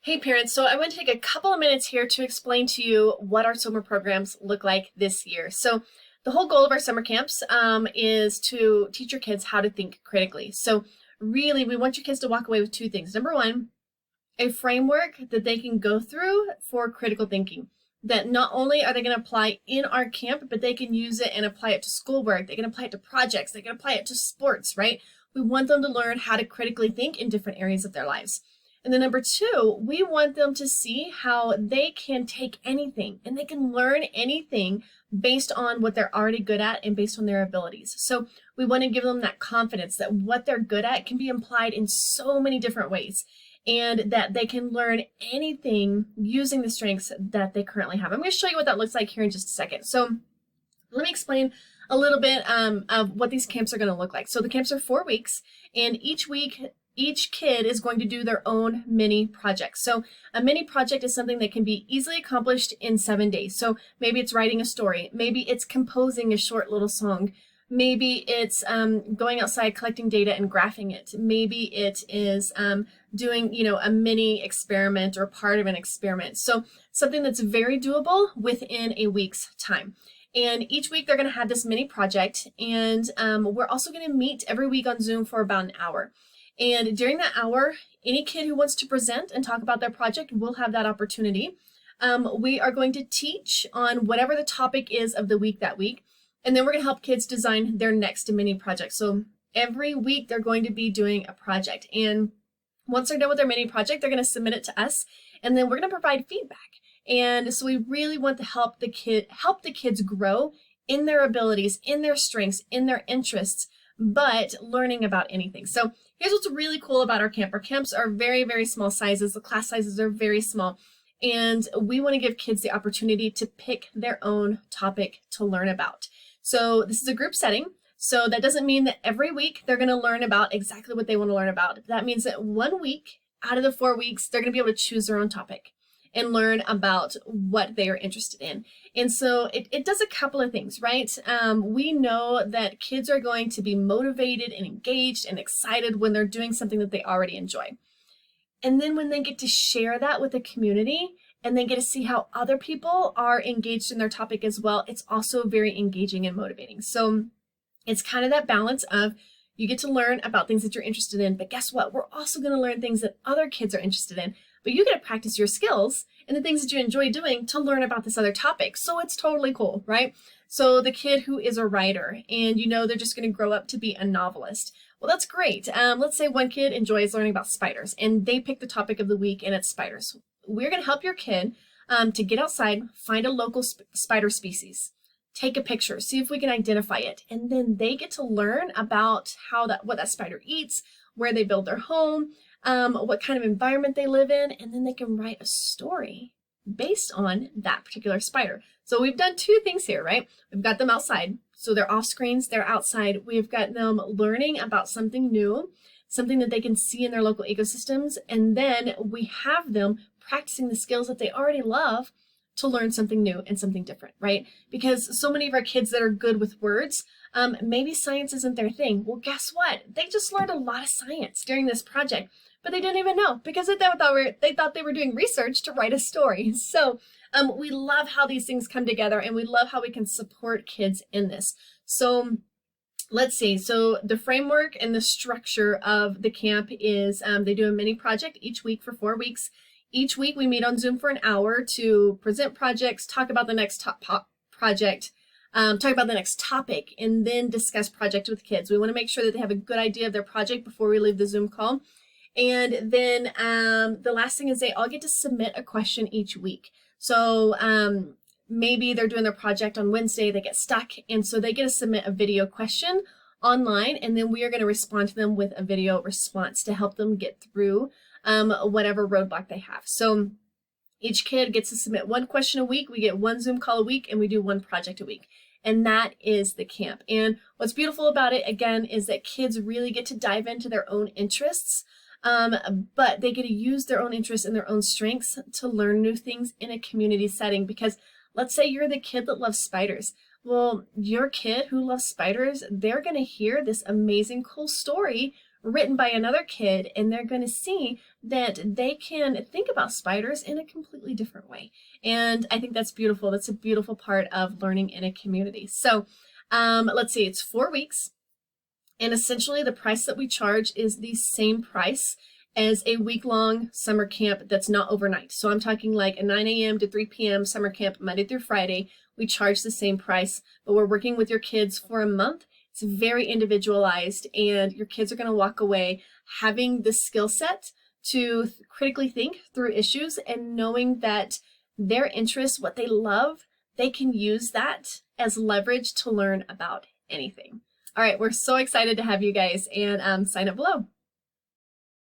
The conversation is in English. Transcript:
Hey parents, so I want to take a couple of minutes here to explain to you what our summer programs look like this year. So the whole goal of our summer camps is to teach your kids how to think critically. So really, we want your kids to walk away with two things. Number one, a framework that they can go through for critical thinking. That not only are they going to apply in our camp, but they can use it and apply it to schoolwork. They can apply it to projects. They can apply it to sports, right? We want them to learn how to critically think in different areas of their lives. And then number two, we want them to see how they can take anything and they can learn anything based on what they're already good at and based on their abilities. So we want to give them that confidence that what they're good at can be applied in so many different ways and that they can learn anything using the strengths that they currently have. I'm going to show you what that looks like here in just a second. So let me explain a little bit of what these camps are going to look like. So the camps are 4 weeks, and each week, each kid is going to do their own mini project. So a mini project is something that can be easily accomplished in 7 days. So maybe it's writing a story, maybe it's composing a short little song, maybe it's going outside collecting data and graphing it, maybe it is doing a mini experiment or part of an experiment. So something that's very doable within a week's time. And each week they're going to have this mini project, and we're also going to meet every week on Zoom for about an hour. And during that hour, any kid who wants to present and talk about their project will have that opportunity. We are going to teach on whatever the topic is of the week that week, and then we're going to help kids design their next mini project. So every week they're going to be doing a project, and once they're done with their mini project, they're going to submit it to us, and then we're going to provide feedback. And so we really want to help the kids grow in their abilities, in their strengths, in their interests, but learning about anything. So here's what's really cool about our camp. Our camps are very, very small sizes. The class sizes are very small. And we want to give kids the opportunity to pick their own topic to learn about. So this is a group setting. So that doesn't mean that every week they're going to learn about exactly what they want to learn about. That means that 1 week out of the 4 weeks, they're going to be able to choose their own topic and learn about what they are interested in. And so it does a couple of things, right? We know that kids are going to be motivated and engaged and excited when they're doing something that they already enjoy. And then when they get to share that with the community and they get to see how other people are engaged in their topic as well, it's also very engaging and motivating. So it's kind of that balance of you get to learn about things that you're interested in, but guess what? We're also going to learn things that other kids are interested in. But you get to practice your skills and the things that you enjoy doing to learn about this other topic. So it's totally cool, right? So the kid who is a writer and they're just going to grow up to be a novelist. Well, that's great. Let's say one kid enjoys learning about spiders and they pick the topic of the week and it's spiders. We're going to help your kid to get outside, find a local spider species, take a picture, see if we can identify it. And then they get to learn about what that spider eats, where they build their home, what kind of environment they live in, and then they can write a story based on that particular spider. So we've done two things here, right? We've got them outside, so they're off screens, they're outside. We've got them learning about something new, something that they can see in their local ecosystems, and then we have them practicing the skills that they already love to learn something new and something different, right? Because so many of our kids that are good with words, maybe science isn't their thing. Well, guess what? They just learned a lot of science during this project, but they didn't even know because they thought they were doing research to write a story. So we love how these things come together, and we love how we can support kids in this. So let's see. So the framework and the structure of the camp is they do a mini project each week for 4 weeks. Each week we meet on Zoom for an hour to present projects, talk about the next project, talk about the next topic, and then discuss project with kids. We want to make sure that they have a good idea of their project before we leave the Zoom call. And then the last thing is they all get to submit a question each week. So maybe they're doing their project on Wednesday, they get stuck, and so they get to submit a video question online, and then we are going to respond to them with a video response to help them get through whatever roadblock they have. So each kid gets to submit one question a week, we get one Zoom call a week, and we do one project a week. And that is the camp. And what's beautiful about it, again, is that kids really get to dive into their own interests, but they get to use their own interests and their own strengths to learn new things in a community setting. Because let's say you're the kid that loves spiders. Well, your kid who loves spiders, they're going to hear this amazing, cool story written by another kid, and they're going to see that they can think about spiders in a completely different way. And I think that's beautiful. That's a beautiful part of learning in a community. So let's see, it's 4 weeks. And essentially the price that we charge is the same price as a week-long summer camp that's not overnight. So I'm talking like a 9 a.m. to 3 p.m. summer camp, Monday through Friday. We charge the same price, but we're working with your kids for a month. It's very individualized, and your kids are going to walk away having the skill set to critically think through issues and knowing that their interests, what they love, they can use that as leverage to learn about anything. All right, we're so excited to have you guys, and sign up below.